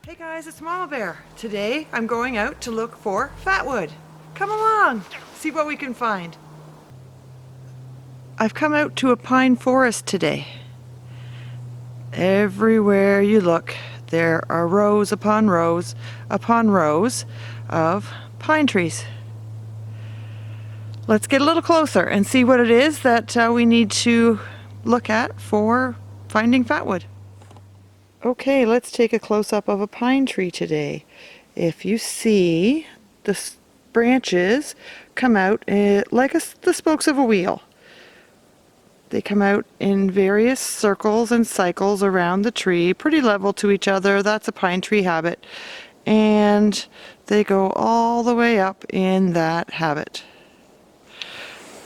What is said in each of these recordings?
Hey guys, it's Mama Bear. Today I'm going out to look for fatwood. Come along, see what we can find. I've come out to a pine forest today. Everywhere you look, there are rows upon rows upon rows of pine trees. Let's get a little closer and see what it is that we need to look at for finding fatwood. Okay, let's take a close-up of a pine tree today. If you see, the branches come out like the spokes of a wheel. They come out in various circles and cycles around the tree, pretty level to each other. That's a pine tree habit. And they go all the way up in that habit.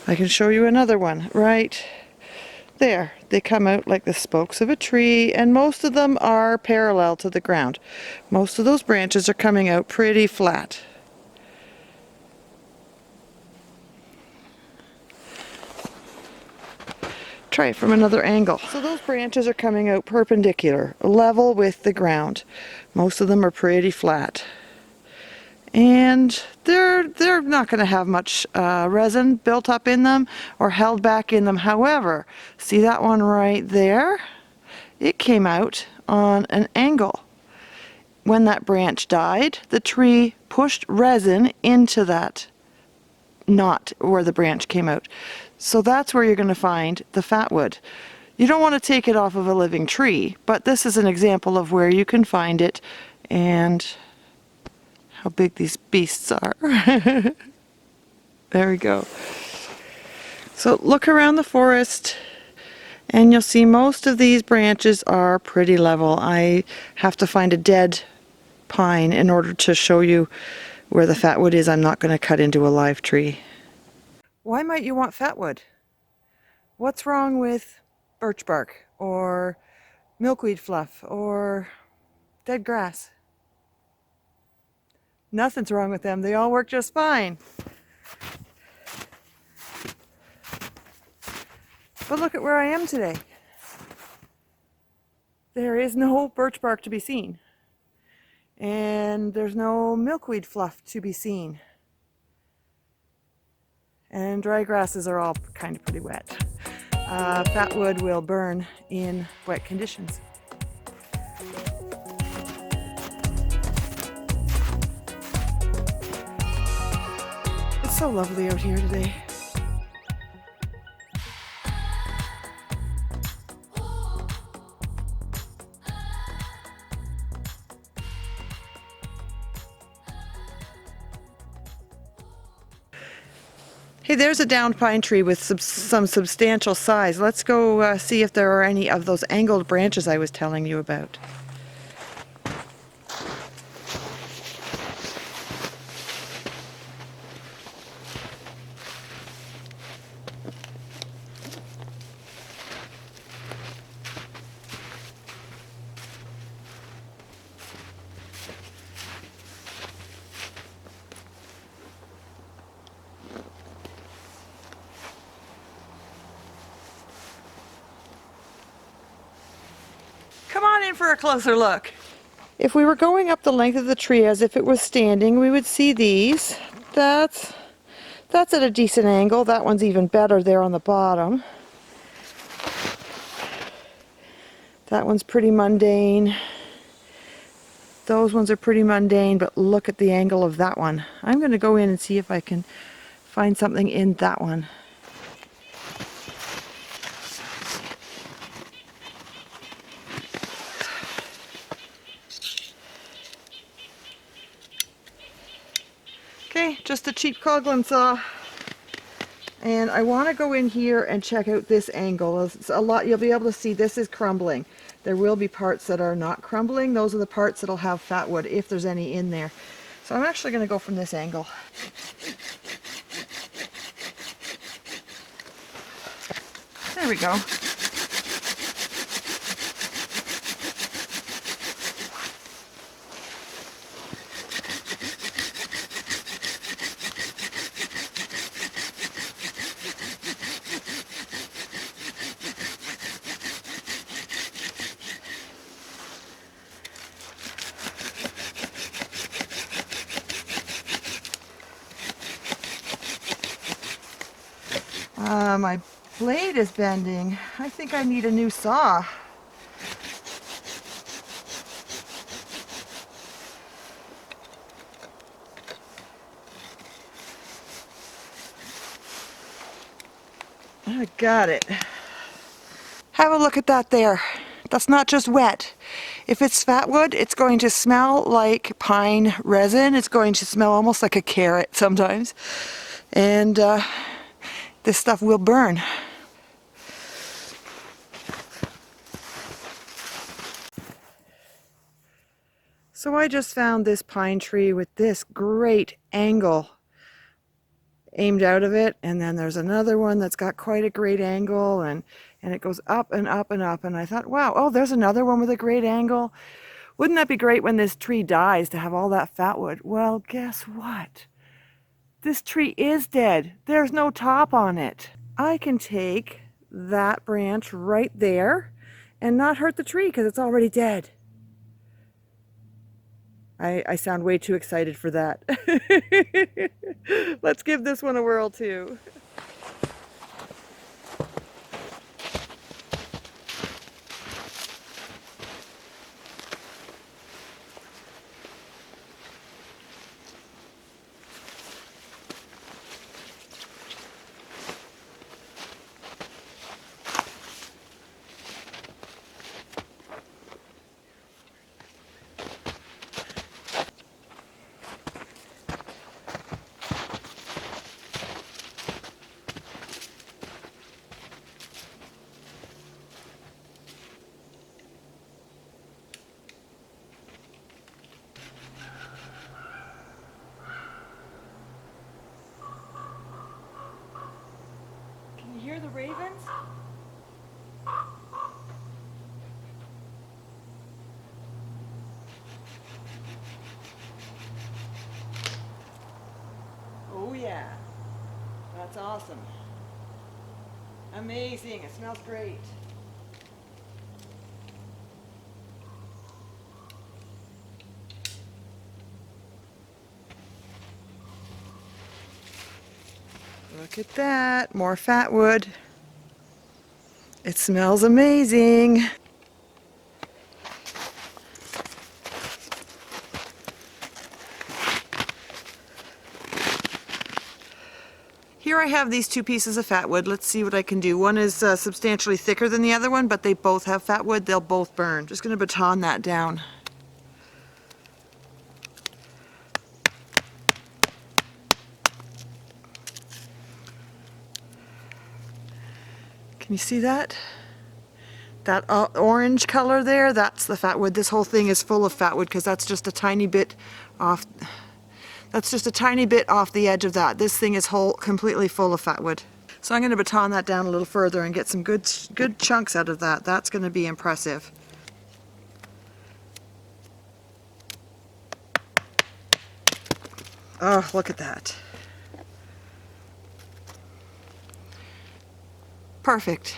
I can show you another one right there. They come out like the spokes of a tree, and most of them are parallel to the ground. Most of those branches are coming out pretty flat. Try it from another angle. So those branches are coming out perpendicular, level with the ground. Most of them are pretty flat. And they're not going to have much resin built up in them or held back in them. However, see that one right there? It came out on an angle. When that branch died, the tree pushed resin into that knot where the branch came out. So that's where you're going to find the fatwood. You don't want to take it off of a living tree, but this is an example of where you can find it and how big these beasts are. There we go. So look around the forest and you'll see most of these branches are pretty level. I have to find a dead pine in order to show you where the fatwood is. I'm not going to cut into a live tree. Why might you want fatwood? What's wrong with birch bark or milkweed fluff or dead grass? Nothing's wrong with them. They all work just fine. But look at where I am today. There is no birch bark to be seen. And there's no milkweed fluff to be seen. And dry grasses are all kind of pretty wet. Fatwood will burn in wet conditions. It's so lovely out here today. Hey, there's a downed pine tree with some substantial size. Let's go see if there are any of those angled branches I was telling you about. Come on in for a closer look. If we were going up the length of the tree as if it was standing, we would see these. That's at a decent angle. That one's even better there on the bottom. That one's pretty mundane. Those ones are pretty mundane, but look at the angle of that one. I'm going to go in and see if I can find something in that one. Okay, just a cheap Coghlan saw. And I want to go in here and check out this angle. It's a lot, you'll be able to see this is crumbling. There will be parts that are not crumbling. Those are the parts that'll have fatwood if there's any in there. So I'm actually going to go from this angle. There we go. My blade is bending. I think I need a new saw. I got it. Have a look at that there. That's not just wet. If it's fat wood, it's going to smell like pine resin. It's going to smell almost like a carrot sometimes. And this stuff will burn. So I just found this pine tree with this great angle aimed out of it, and then there's another one that's got quite a great angle, and it goes up and up and up, and I thought, wow, oh, there's another one with a great angle. Wouldn't that be great when this tree dies to have all that fat wood? Well, guess what? This tree is dead. There's no top on it. I can take that branch right there and not hurt the tree because it's already dead. I sound way too excited for that. Let's give this one a whirl too. Can you hear the ravens? Oh yeah, that's awesome. Amazing, it smells great. Look at that, more fat wood. It smells amazing. Here I have these two pieces of fat wood. Let's see what I can do. One is substantially thicker than the other one, but they both have fat wood. They'll both burn. Just going to baton that down. Can you see that? That orange color there, that's the fat wood. This whole thing is full of fat wood because that's just a tiny bit off. That's just a tiny bit off the edge of that. This thing is completely full of fat wood. So I'm going to baton that down a little further and get some good chunks out of that. That's going to be impressive. Oh, look at that. Perfect.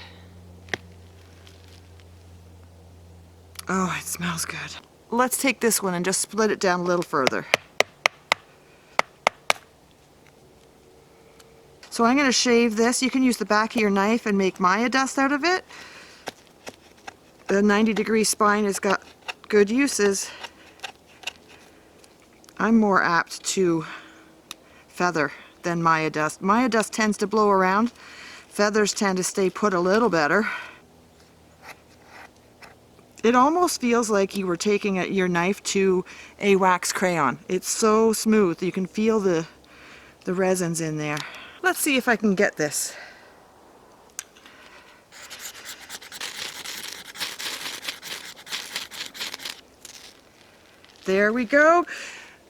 Oh, it smells good. Let's take this one and just split it down a little further. So I'm going to shave this. You can use the back of your knife and make Maya dust out of it. The 90-degree spine has got good uses. I'm more apt to feather than Maya dust. Maya dust tends to blow around. Feathers tend to stay put a little better. It almost feels like you were taking your knife to a wax crayon. It's so smooth. You can feel the resins in there. Let's see if I can get this. There we go.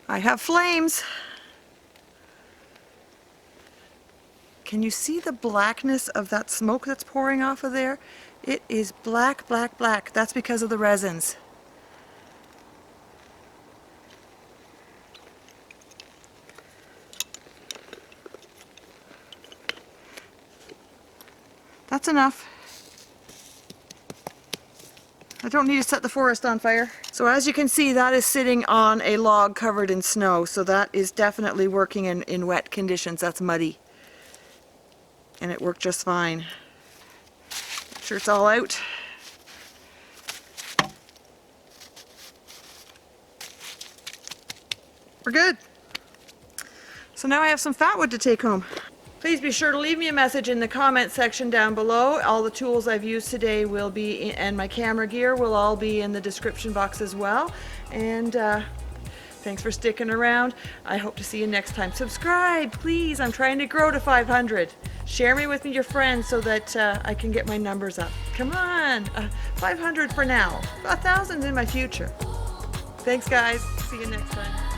I have flames. Can you see the blackness of that smoke that's pouring off of there? It is black, black, black. That's because of the resins. That's enough. I don't need to set the forest on fire. So as you can see, that is sitting on a log covered in snow. So that is definitely working in wet conditions. That's muddy. and it worked just fine. Make sure it's all out. We're good. So now I have some fatwood to take home. Please be sure to leave me a message in the comment section down below. All the tools I've used today will be, and my camera gear will all be in the description box as well. And thanks for sticking around. I hope to see you next time. Subscribe, please. I'm trying to grow to 500. Share me with your friends so that I can get my numbers up. Come on, 500 for now. 1,000 in my future. Thanks, guys. See you next time.